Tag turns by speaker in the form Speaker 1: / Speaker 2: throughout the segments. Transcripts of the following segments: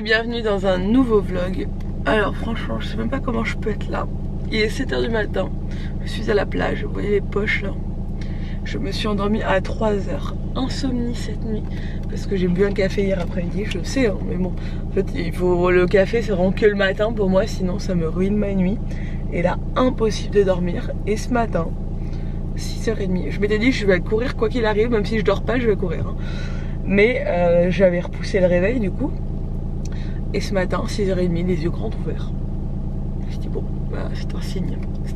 Speaker 1: bienvenue dans un nouveau vlog. Alors franchement je sais même pas comment je peux être là. Il est 7 h du matin, je suis à la plage, vous voyez les poches là. Je me suis endormie à 3 h, insomnie cette nuit. Parce que j'ai bu un café hier après-midi, je sais hein, mais bon. En fait le café c'est vraiment que le matin pour moi, sinon ça me ruine ma nuit. Et là impossible de dormir. Et ce matin 6 h 30, je m'étais dit je vais courir quoi qu'il arrive, même si je dors pas je vais courir hein. Mais j'avais repoussé le réveil du coup. Et ce matin 6 h 30, les yeux grands ouverts. Je me suis dit bon bah, c'est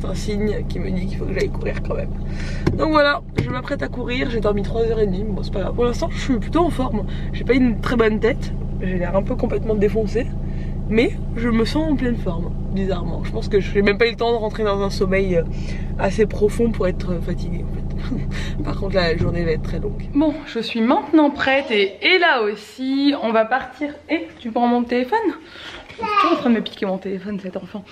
Speaker 1: un signe qui me dit qu'il faut que j'aille courir quand même. Donc voilà, je m'apprête à courir, j'ai dormi 3 h 30, bon c'est pas grave. Pour l'instant je suis plutôt en forme, j'ai pas une très bonne tête, j'ai l'air un peu complètement défoncée. Mais je me sens en pleine forme, bizarrement. Je pense que je n'ai même pas eu le temps de rentrer dans un sommeil assez profond pour être fatiguée en fait. Par contre la journée va être très longue. Bon, je suis maintenant prête et là aussi, on va partir. Et tu prends mon téléphone? Je suis toujours en train de me piquer mon téléphone cet enfant.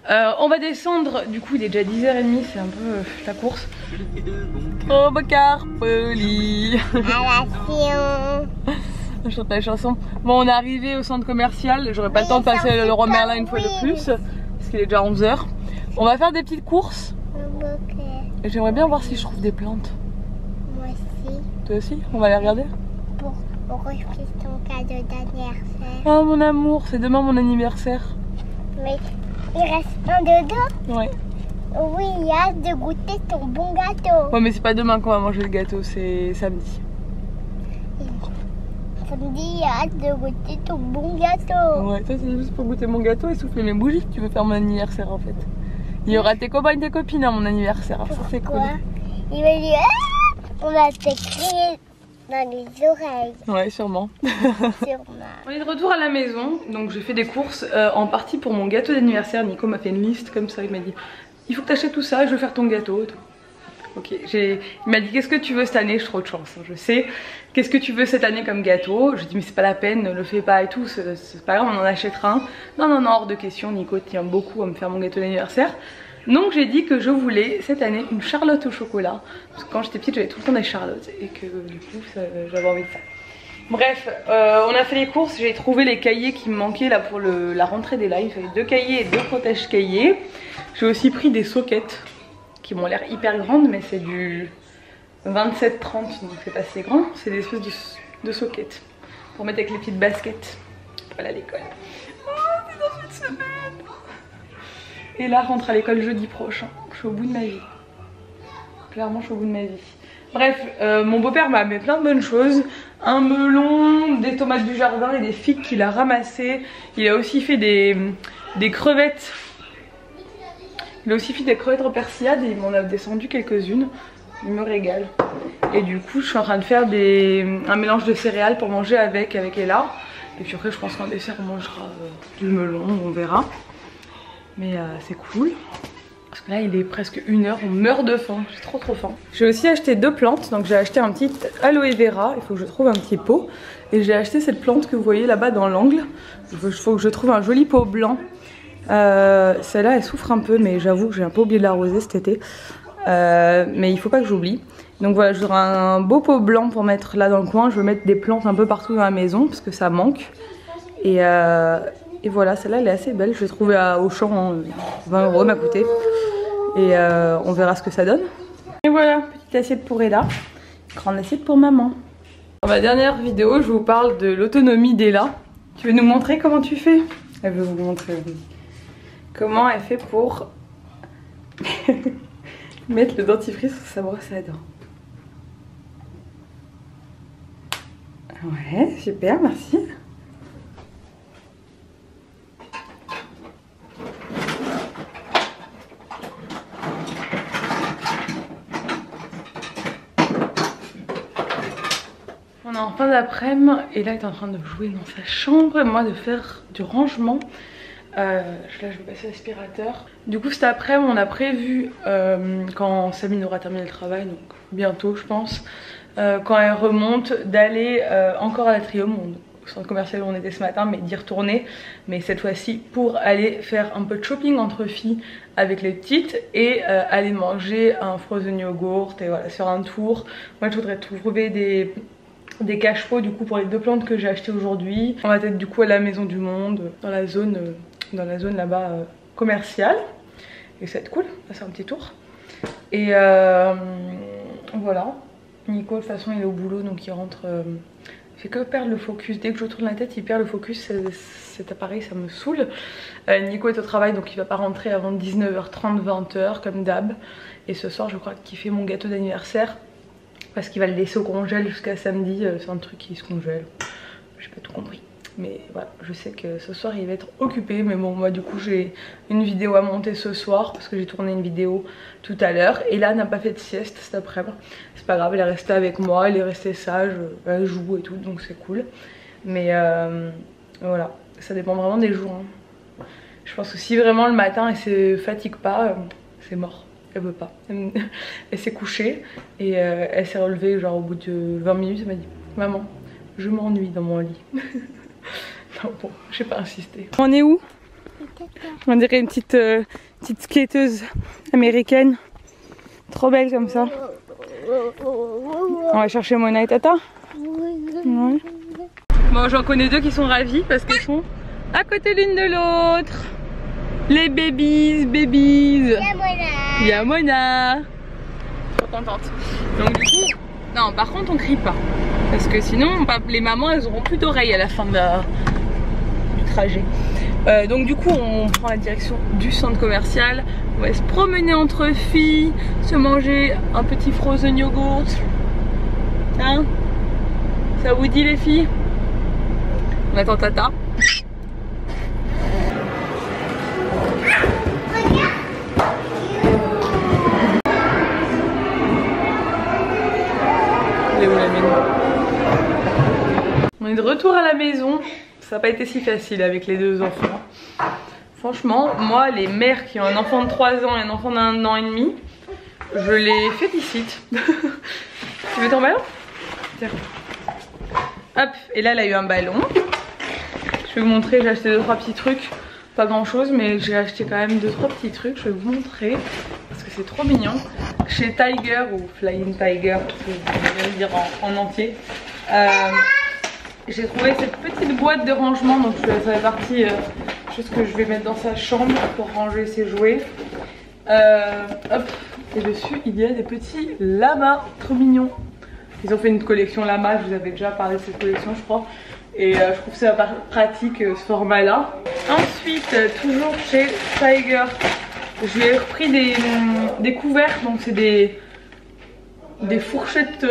Speaker 1: On va descendre, du coup il est déjà 10 h 30, c'est un peu la course. Oh Carpoli. Je chante la chanson. Bon on est arrivé au centre commercial, j'aurai pas le temps de passer le Leroy Merlin une fois de plus parce qu'il est déjà 11 h. On va faire des petites courses. Et j'aimerais bien voir si je trouve des plantes.
Speaker 2: Moi aussi.
Speaker 1: Toi aussi? On va les regarder?
Speaker 2: Pour offrir ton cadeau d'anniversaire.
Speaker 1: Oh mon amour, c'est demain mon anniversaire. Mais
Speaker 2: il reste un dedans?
Speaker 1: Ouais.
Speaker 2: Oui, il y a hâte de goûter ton bon gâteau.
Speaker 1: Ouais mais c'est pas demain qu'on va manger le gâteau, c'est samedi.
Speaker 2: Samedi, j'ai hâte de goûter ton bon gâteau.
Speaker 1: Ouais, toi c'est juste pour goûter mon gâteau et souffler mes bougies que tu veux faire mon anniversaire en fait. Il y aura tes copains et tes copines à mon anniversaire, ça c'est cool.
Speaker 2: Il va dire on va t'écrire dans les oreilles.
Speaker 1: Ouais, sûrement. On est de retour à la maison, donc j'ai fait des courses en partie pour mon gâteau d'anniversaire. Nico m'a fait une liste comme ça, il m'a dit il faut que tu achètes tout ça, je veux faire ton gâteau. Ok, il m'a dit qu'est-ce que tu veux cette année, j'ai trop de chance, je sais. Qu'est-ce que tu veux cette année comme gâteau? Je lui ai dit mais c'est pas la peine, ne le fais pas et tout, c'est pas grave, on en achètera un. Non, non, non, hors de question, Nico tient beaucoup à me faire mon gâteau d'anniversaire. Donc j'ai dit que je voulais cette année une Charlotte au chocolat. Parce que quand j'étais petite j'avais tout le temps des Charlottes et que du coup j'avais envie de ça. Bref, on a fait les courses, j'ai trouvé les cahiers qui me manquaient là pour la rentrée des lives. Il fallait 2 cahiers et 2 protège cahiers. J'ai aussi pris des soquettes qui m'ont l'air hyper grandes mais c'est du 27-30 donc c'est pas assez grand. C'est des espèces de soquettes pour mettre avec les petites baskets pour aller à l'école. Oh, c'est dans une semaine. Et là rentre à l'école jeudi prochain. Je suis au bout de ma vie. Clairement je suis au bout de ma vie. Bref, mon beau-père m'a amené plein de bonnes choses. Un melon, des tomates du jardin et des figues qu'il a ramassées. Il a aussi fait des crevettes. Il a aussi fait des crevettes en persillade et il m'en a descendu quelques-unes. Il me régale. Et du coup je suis en train de faire un mélange de céréales pour manger avec Ella. Et puis après je pense qu'en dessert on mangera du melon, on verra. Mais c'est cool. Parce que là il est presque 1 h, on meurt de faim, j'ai trop faim. J'ai aussi acheté 2 plantes, donc j'ai acheté un petit aloe vera, il faut que je trouve un petit pot. Et j'ai acheté cette plante que vous voyez là-bas dans l'angle. Il faut que je trouve un joli pot blanc. Celle-là elle souffre un peu mais j'avoue que j'ai un peu oublié de l'arroser cet été. Mais il faut pas que j'oublie. Donc voilà, j'aurai un beau pot blanc pour mettre là dans le coin. Je veux mettre des plantes un peu partout dans la maison parce que ça manque. Et voilà, celle-là elle est assez belle. Je l'ai trouvée à Auchan, hein, 20 € m'a coûté. Et on verra ce que ça donne. Et voilà, petite assiette pour Ella, grande assiette pour maman. Dans ma dernière vidéo, je vous parle de l'autonomie d'Ella. Tu veux nous montrer comment tu fais? Elle veut vous montrer comment elle fait pour mettre le dentifrice sur sa brosse à dents. Ouais, super, merci. On est en fin d'après-midi et là elle est en train de jouer dans sa chambre et moi de faire du rangement. Là je vais passer l'aspirateur. Du coup cet après-midi on a prévu quand Sabine aura terminé le travail, donc bientôt je pense, quand elle remonte d'aller encore à l'Atrium, au centre commercial où on était ce matin, mais d'y retourner, mais cette fois-ci pour aller faire un peu de shopping entre filles avec les petites et aller manger un frozen yogurt et voilà, faire un tour. Moi je voudrais trouver des cache-pots du coup pour les 2 plantes que j'ai achetées aujourd'hui. On va être du coup à la Maison du Monde, dans la zone là-bas commerciale. Et ça va être cool, on va faire un petit tour. Et voilà. Nico de toute façon il est au boulot donc il rentre... il fait que perdre le focus. Dès que je tourne la tête il perd le focus. Cet appareil ça me saoule. Nico est au travail donc il va pas rentrer avant 19h30, 20h comme d'hab. Et ce soir je crois qu'il fait mon gâteau d'anniversaire. Parce qu'il va le laisser au congèle jusqu'à samedi, c'est un truc qui se congèle. J'ai pas tout compris. Mais voilà, je sais que ce soir il va être occupé. Mais bon, moi du coup j'ai une vidéo à monter ce soir. Parce que j'ai tourné une vidéo tout à l'heure. Et là, elle n'a pas fait de sieste cet après-midi. C'est pas grave, elle est restée avec moi, elle est restée sage. Elle joue et tout, donc c'est cool. Mais voilà, ça dépend vraiment des jours. Hein. Je pense que si vraiment le matin elle se fatigue pas, c'est mort. Elle veut pas. Elle s'est couchée et elle s'est relevée genre au bout de 20 minutes. Elle m'a dit maman, je m'ennuie dans mon lit. Non bon, j'ai pas insisté. On est où? On dirait une petite skateuse américaine. Trop belle comme ça. On va chercher Mona et Tata. Ouais. Bon, j'en connais 2 qui sont ravis parce qu'elles sont à côté l'une de l'autre. Les babies. Il y a Mona. Trop contente. Donc du coup, non par contre on crie pas. Parce que sinon les mamans elles auront plus d'oreilles à la fin du trajet. Donc du coup on prend la direction du centre commercial. On va se promener entre filles, se manger un petit frozen yogurt. Hein? Ça vous dit les filles? On attend Tata. On est de retour à la maison. Ça n'a pas été si facile avec les 2 enfants. Franchement, moi, les mères qui ont un enfant de 3 ans et un enfant d'1 an et demi, je les félicite. Tu veux ton ballon? Tiens. Hop, et là, elle a eu un ballon. Je vais vous montrer, j'ai acheté 2-3 petits trucs. Pas grand chose, mais j'ai acheté quand même 2-3 petits trucs. Je vais vous montrer parce que c'est trop mignon. Chez Tiger ou Flying Tiger, je vais le dire en entier. J'ai trouvé cette petite boîte de rangement, donc ça fait partie chose que je vais mettre dans sa chambre pour ranger ses jouets. Hop, et dessus il y a des petits lamas, trop mignons. Ils ont fait une collection lama, je vous avais déjà parlé de cette collection je crois. Et je trouve ça pratique ce format là. Ensuite, toujours chez Tiger, je lui ai repris des couverts, donc c'est des fourchettes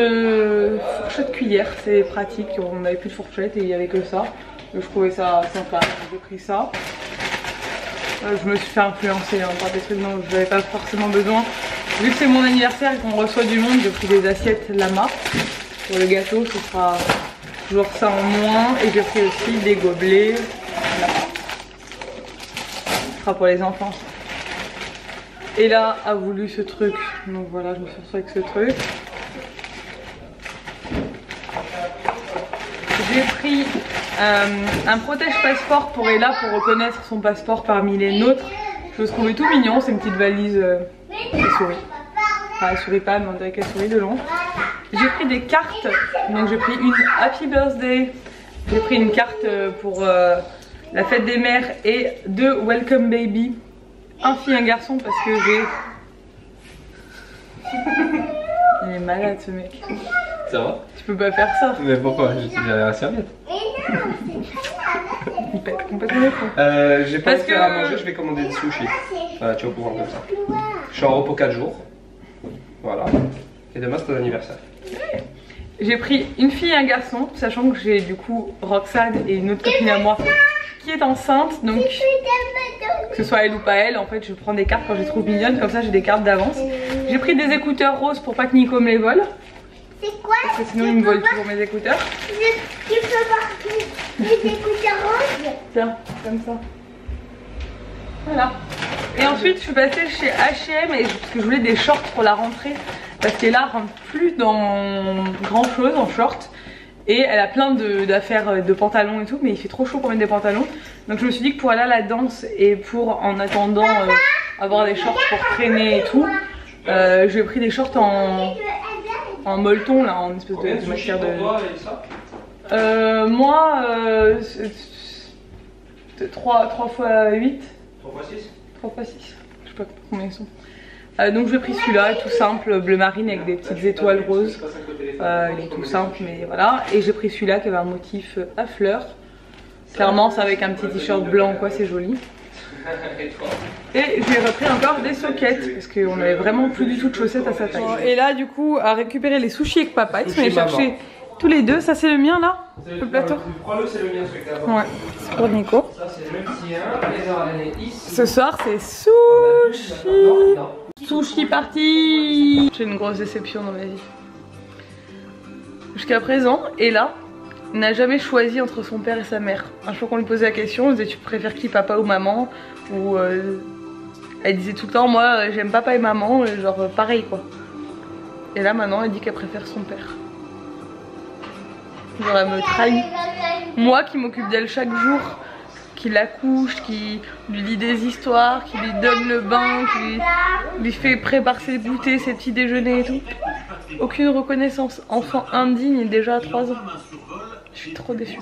Speaker 1: cuillères, c'est pratique, on n'avait plus de fourchettes et il n'y avait que ça. Donc, je trouvais ça sympa, j'ai pris ça. Je me suis fait influencer par des trucs dont je n'avais pas forcément besoin. Vu que c'est mon anniversaire et qu'on reçoit du monde, j'ai pris des assiettes lama. Pour le gâteau, ce sera toujours ça en moins. Et j'ai pris aussi des gobelets lama. Ce sera pour les enfants. Et là a voulu ce truc, donc voilà, je me suis retrouvée avec ce truc. J'ai pris un protège passeport pour Ella pour reconnaître son passeport parmi les nôtres. Je le trouvais tout mignon, c'est une petite valise qui sourit. Enfin, elle sourit pas, mais on dirait qu'elle sourit de long. J'ai pris des cartes, donc j'ai pris une Happy Birthday. J'ai pris une carte pour la fête des mères et 2 Welcome Baby. Un fille, un garçon parce que j'ai... Il est malade ce mec.
Speaker 3: Ça va?
Speaker 1: Tu peux pas faire ça.
Speaker 3: Mais pourquoi? J'ai la serviette.
Speaker 1: Il pète complètement les plombs.
Speaker 3: J'ai pas envie de faire à manger, je vais commander des sushis. Voilà, tu vas pouvoir comme ça. Je suis en repos 4 jours. Voilà. Et demain c'est ton anniversaire.
Speaker 1: J'ai pris une fille et un garçon, sachant que j'ai du coup Roxane et une autre copine à moi qui est enceinte. Donc que ce soit elle ou pas elle, en fait je prends des cartes quand je les trouve mignonnes. Comme ça j'ai des cartes d'avance. J'ai pris des écouteurs roses pour pas que Nico me les vole.
Speaker 2: C'est quoi?
Speaker 1: Parce que sinon il me vole toujours mes écouteurs.
Speaker 2: Tu peux voir les écouteurs roses?
Speaker 1: Tiens, comme ça. Voilà. Et ensuite je suis passée chez H&M parce que je voulais des shorts pour la rentrée. Parce qu'elle rentre plus dans grand chose en short. Et elle a plein d'affaires de pantalons et tout, mais il fait trop chaud pour mettre des pantalons. Donc je me suis dit que pour aller à la danse et pour en attendant avoir des shorts pour traîner et tout, j'ai pris des shorts en en molleton là, en espèce de matière de. Moi, 3 fois 8.
Speaker 3: 3 fois 6.
Speaker 1: 3 fois 6. Je sais pas combien ils sont. Donc j'ai pris celui-là, tout simple, bleu marine avec des petites étoiles roses. Il est tout simple, mais voilà. Et j'ai pris celui-là qui avait un motif à fleurs. Clairement, c'est avec un petit t-shirt blanc, quoi, c'est joli. Et j'ai repris encore des sockets parce qu'on avait vraiment plus du tout de chaussettes à sa taille. Et là, du coup, à récupérer les sushis avec papa, ils sont allés chercher tous les deux. Ça, c'est le mien là, le plateau.
Speaker 3: Prends-le, c'est le mien, celui que t'as avant.
Speaker 1: Ouais, c'est pour Nico.
Speaker 3: Ça, c'est le tien. Et alors, elle est ici.
Speaker 1: Ce soir, c'est sushi. Sushi party. J'ai une grosse déception dans ma vie. Jusqu'à présent, et là, n'a jamais choisi entre son père et sa mère. Un jour qu'on lui posait la question, on disait tu préfères qui, papa ou maman, ou elle disait tout le temps moi j'aime papa et maman, genre pareil quoi. Et là maintenant elle dit qu'elle préfère son père. Genre elle me trahit. Moi qui m'occupe d'elle chaque jour, qui la couche, qui lui lit des histoires, qui lui donne le bain, qui lui fait préparer ses goûters, ses petits déjeuners et tout. Aucune reconnaissance. Enfant indigne déjà à 3 ans. Je suis trop déçue.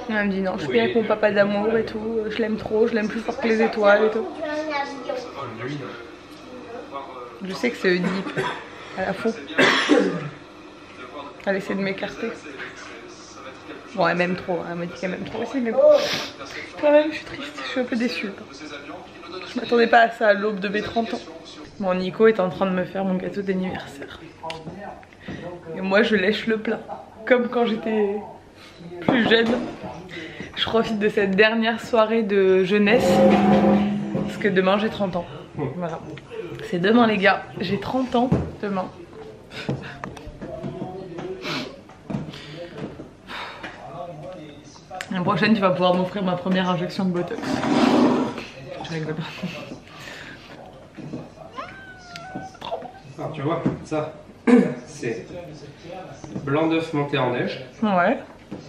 Speaker 1: Elle me dit non, je suis avec mon papa d'amour et tout, je l'aime trop, je l'aime plus fort que les étoiles et tout. Je sais que c'est Oedipe, à la faux. Elle essaie de m'écarter. Bon, elle m'aime trop, elle me dit qu'elle m'aime trop aussi, mais bon. Quand même, je suis triste, je suis un peu déçue. Je m'attendais pas à ça à l'aube de mes 30 ans. Bon, Nico est en train de me faire mon gâteau d'anniversaire. Et moi je lèche le plat, comme quand j'étais plus jeune. Je profite de cette dernière soirée de jeunesse, parce que demain j'ai 30 ans. Voilà. C'est demain les gars, j'ai 30 ans demain. La prochaine tu vas pouvoir m'offrir ma première injection de botox. Je rigole.
Speaker 3: Alors tu vois, ça, c'est blanc d'œuf monté en neige.
Speaker 1: Ouais.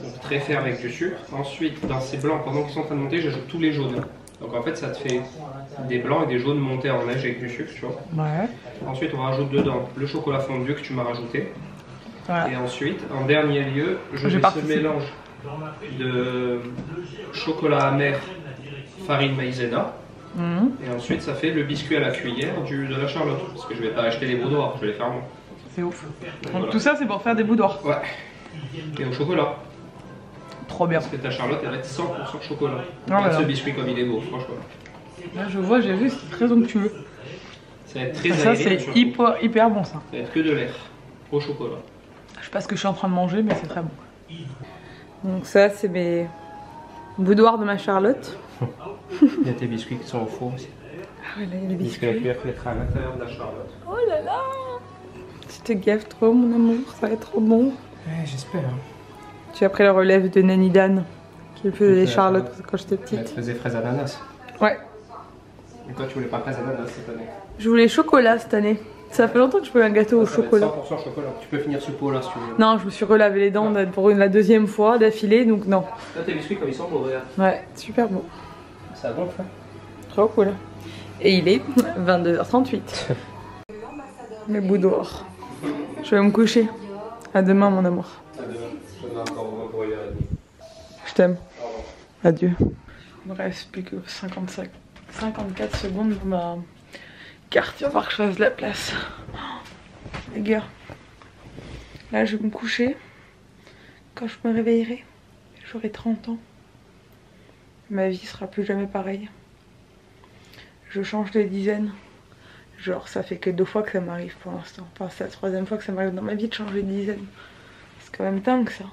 Speaker 3: Donc très fait avec du sucre. Ensuite, dans ces blancs, pendant qu'ils sont en train de monter, j'ajoute tous les jaunes. Donc en fait, ça te fait des blancs et des jaunes montés en neige avec du sucre, tu vois.
Speaker 1: Ouais.
Speaker 3: Ensuite, on rajoute dedans le chocolat fondu que tu m'as rajouté.
Speaker 1: Voilà.
Speaker 3: Et ensuite, en dernier lieu, je mets ce mélange de chocolat amer, farine maïzena. Et ensuite ça fait le biscuit à la cuillère de la Charlotte. Parce que je vais pas acheter les boudoirs, je vais les faire moi.
Speaker 1: C'est ouf. Donc voilà. Tout ça c'est pour faire des boudoirs.
Speaker 3: Ouais. Et au chocolat.
Speaker 1: Trop bien.
Speaker 3: Parce que ta Charlotte elle va être 100% chocolat.
Speaker 1: Voilà.
Speaker 3: Ce biscuit comme il est beau, franchement.
Speaker 1: Là je vois, j'ai vu, c'est très onctueux.
Speaker 3: Ça va être très
Speaker 1: ça c'est hyper bon ça.
Speaker 3: Ça va être que de l'air au chocolat.
Speaker 1: Je sais pas ce que je suis en train de manger mais c'est très bon. Donc ça c'est mes boudoirs de ma Charlotte.
Speaker 3: Il y a tes biscuits qui sont au four aussi.
Speaker 1: Ah ouais, là il y a les biscuits.
Speaker 3: Parce que la cuillère être à l'intérieur de la Charlotte.
Speaker 1: Oh là là! Tu te gaffes trop mon amour, ça va être trop bon.
Speaker 3: Ouais, j'espère.
Speaker 1: Tu as pris le relève de Nanny Dan qui faisait les Charlottes quand j'étais petite.
Speaker 3: Elle faisait fraise ananas.
Speaker 1: Ouais.
Speaker 3: Et toi tu voulais pas fraise ananas cette année?
Speaker 1: Je voulais chocolat cette année. Ça fait longtemps que je fais un gâteau au chocolat.
Speaker 3: 100% chocolat. Tu peux finir ce pot là si tu veux.
Speaker 1: Non, je me suis relavé les dents pour la deuxième fois d'affilée, donc non.
Speaker 3: Là tes biscuits comme ils sont beaux, regarde.
Speaker 1: Ouais, super bon.
Speaker 3: Ça gonfle.
Speaker 1: Trop cool. Et il est 22h38. Mes boudoirs. Je vais me coucher. À demain mon amour.
Speaker 3: À demain.
Speaker 1: Je t'aime. Adieu. Il me reste plus que 54 secondes pour ma carte. Il va falloir que je fasse de la place. Les gars. Là je vais me coucher. Quand je me réveillerai, j'aurai 30 ans. Ma vie sera plus jamais pareille. Je change de dizaines. Genre ça fait que 2 fois que ça m'arrive pour l'instant. Enfin c'est la 3e fois que ça m'arrive dans ma vie de changer de dizaine. C'est quand même dingue ça.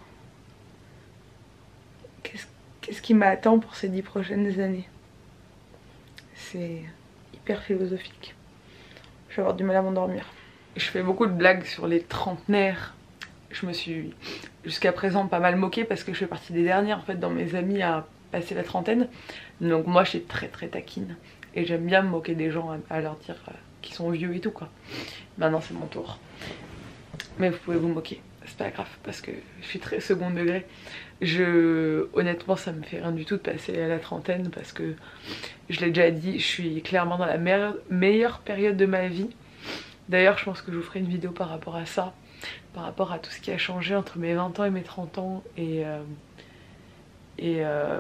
Speaker 1: Qu'est-ce qui m'attend pour ces 10 prochaines années? C'est hyper philosophique. Je vais avoir du mal à m'endormir. Je fais beaucoup de blagues sur les trentenaires. Je me suis jusqu'à présent pas mal moquée parce que je fais partie des dernières en fait dans mes amis à passer la trentaine. Donc moi je suis très taquine. Et j'aime bien me moquer des gens à leur dire qu'ils sont vieux et tout quoi. Maintenant c'est mon tour. Mais vous pouvez vous moquer, c'est pas grave parce que je suis très second degré. Honnêtement ça me fait rien du tout de passer à la trentaine parce que je l'ai déjà dit, je suis clairement dans la meilleure période de ma vie. D'ailleurs je pense que je vous ferai une vidéo par rapport à ça, par rapport à tout ce qui a changé entre mes 20 ans et mes 30 ans et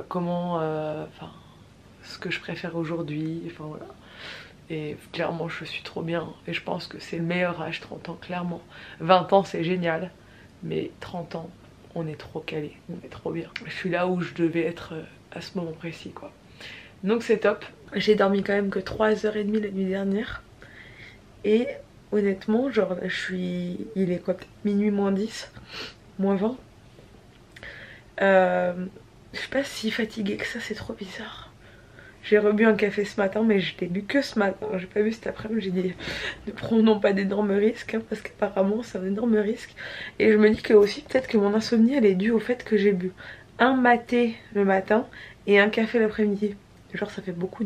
Speaker 1: comment, enfin ce que je préfère aujourd'hui, enfin voilà. Et clairement je suis trop bien et je pense que c'est le meilleur âge, 30 ans clairement. 20 ans c'est génial, mais 30 ans on est trop calé, on est trop bien. Je suis là où je devais être à ce moment précis quoi. Donc c'est top. J'ai dormi quand même que 3h30 la nuit dernière. Et honnêtement genre je suis... il est quoi, peut-être minuit moins 10, moins 20. Je suis pas si fatiguée que ça, c'est trop bizarre. J'ai rebu un café ce matin mais je l'ai bu que ce matin, j'ai pas bu cet après-midi. J'ai dit ne prenons pas d'énormes risques hein, parce qu'apparemment c'est un énorme risque. Et je me dis que aussi peut-être que mon insomnie elle est due au fait que j'ai bu un maté le matin et un café l'après-midi. Genre ça fait beaucoup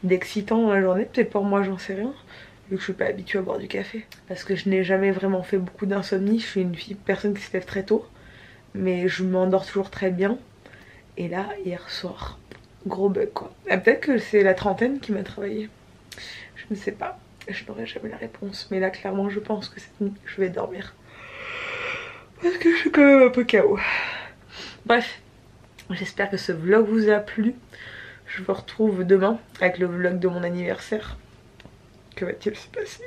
Speaker 1: d'excitants dans la journée, peut-être pour moi j'en sais rien, vu que je suis pas habituée à boire du café. Parce que je n'ai jamais vraiment fait beaucoup d'insomnie, je suis une personne qui se lève très tôt, mais je m'endors toujours très bien. Et là hier soir, gros bug quoi. Peut-être que c'est la trentaine qui m'a travaillé, je ne sais pas, je n'aurai jamais la réponse. Mais là clairement je pense que cette nuit je vais dormir parce que je suis quand même un peu KO. Bref, j'espère que ce vlog vous a plu. Je vous retrouve demain avec le vlog de mon anniversaire. Que va-t-il se passer?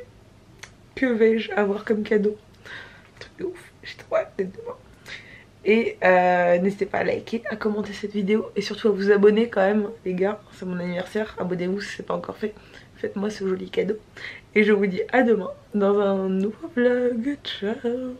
Speaker 1: Que vais-je avoir comme cadeau? Un truc de ouf, j'ai trop hâte d'être demain. Et n'hésitez pas à liker, à commenter cette vidéo et surtout à vous abonner quand même les gars, c'est mon anniversaire, abonnez-vous si c'est pas encore fait, faites-moi ce joli cadeau. Et je vous dis à demain dans un nouveau vlog, ciao.